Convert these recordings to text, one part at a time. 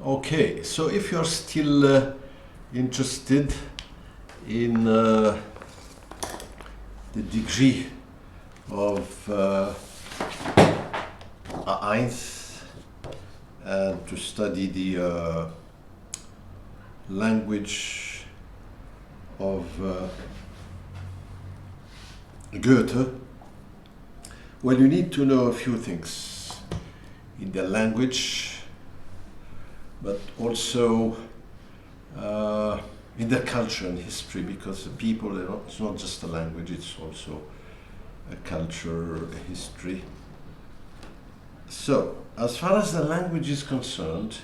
Okay, so if you're still interested in the degree of A1 and to study the language of Goethe, well, you need to know a few things in the language, but also in their culture and history, because the people, it's not just a language, it's also a culture, a history. So, as far as the language is concerned,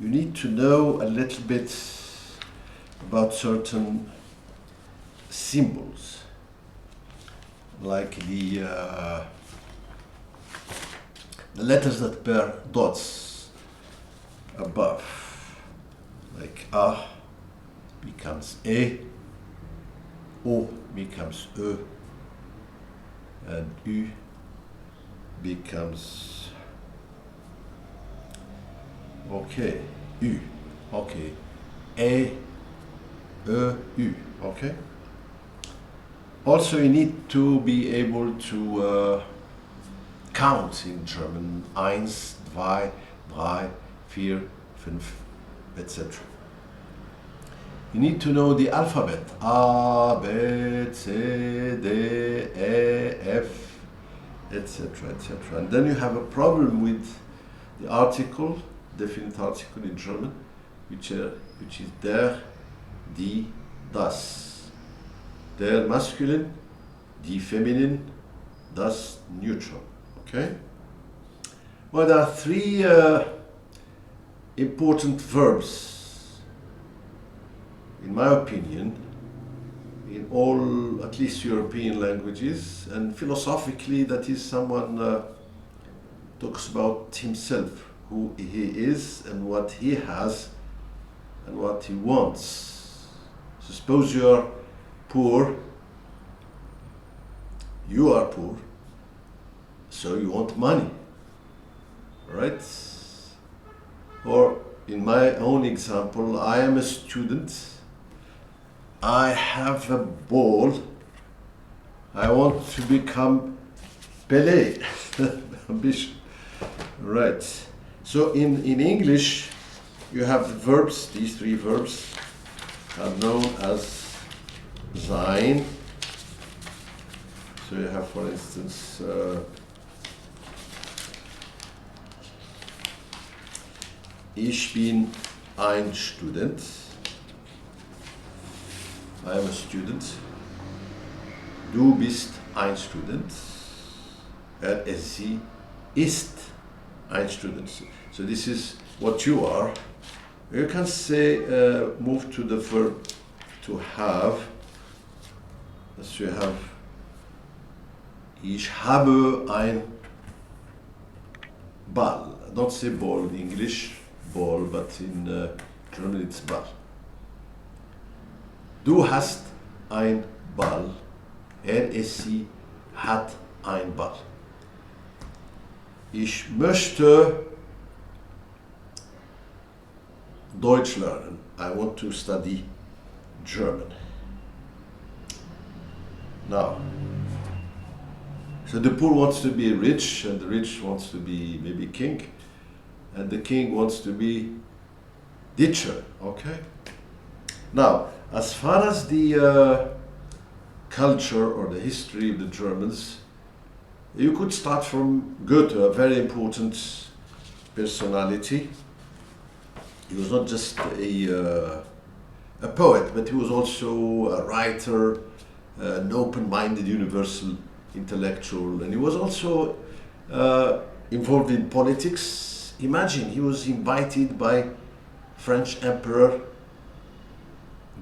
you need to know a little bit about certain symbols, like the letters that bear dots above, like A becomes E, O becomes E, and U becomes, okay, U, okay, E, U, okay? Also, you need to be able to count in German, 1, 2, 3, 4, 5, etc. You need to know the alphabet, A, B, C, D, E, F, etc., etc. And then you have a problem with the article, definite article in German, which is der, die, das. Der masculine, die feminine, das neutral. Okay? Well, there are three important verbs, in my opinion, in all, at least European languages, and philosophically, that is someone talks about himself, who he is and what he has and what he wants. Suppose you are poor, so you want money, right? Or in my own example, I am a student, I have a ball, I want to become Pelé, ambition, right? So in English, you have the verbs, these three verbs are known as sein. So you have, for instance, ich bin ein Student. I am a student. Du bist ein Student. Sie ist ein Student. So this is what you are. You can say, move to the verb to have. So you have, ich habe ein Ball. Don't say ball in English, ball, but in German it's Ball. Du hast ein Ball. Sie hat ein Ball. Ich möchte Deutsch lernen. I want to study German. Now, so the poor wants to be rich, and the rich wants to be maybe king, and the king wants to be teacher, okay? Now, as far as the culture or the history of the Germans, you could start from Goethe, a very important personality. He was not just a poet, but he was also a writer, an open-minded universal intellectual, and he was also involved in politics. Imagine, he was invited by French Emperor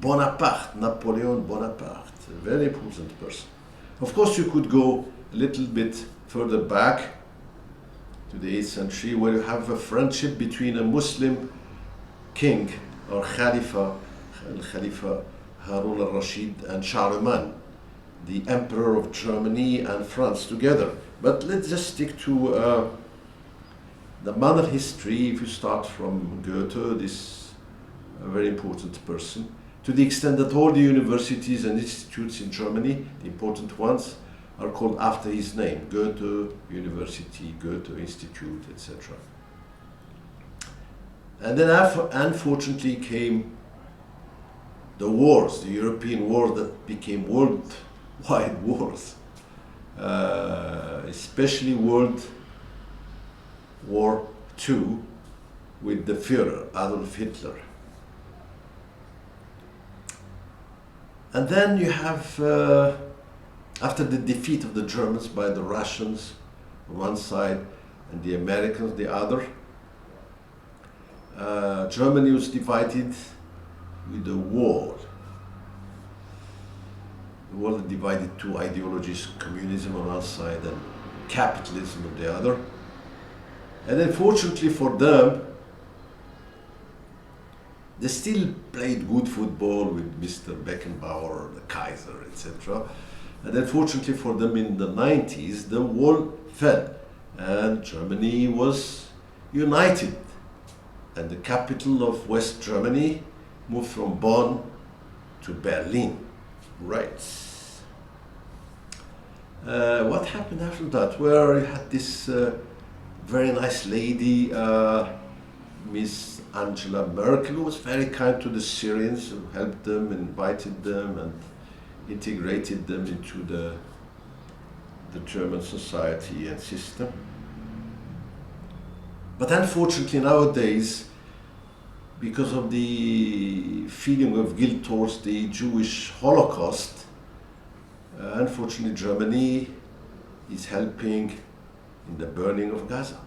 Bonaparte, Napoleon Bonaparte, a very important person. Of course, you could go a little bit further back to the 8th century, where you have a friendship between a Muslim king or Khalifa Harun al-Rashid and Charlemagne, the Emperor of Germany and France together. But let's just stick to the modern history, if you start from Goethe, this a very important person, to the extent that all the universities and institutes in Germany, the important ones, are called after his name: Goethe University, Goethe Institute, etc. And then unfortunately came the wars, the European war that became worldwide wars, especially World War II with the Führer, Adolf Hitler. And then you have, after the defeat of the Germans by the Russians on one side and the Americans the other, Germany was divided with a wall. The wall divided two ideologies: communism on one side and capitalism on the other. And unfortunately for them, they still played good football with Mr. Beckenbauer, the Kaiser, etc. And unfortunately for them, in the 90s, the wall fell and Germany was united. And the capital of West Germany moved from Bonn to Berlin. Right. What happened after that? Well, you had this very nice lady, Miss Angela Merkel, who was very kind to the Syrians, who helped them, invited them, and integrated them into the German society and system. But unfortunately nowadays, because of the feeling of guilt towards the Jewish Holocaust, unfortunately Germany is helping in the burning of Gaza.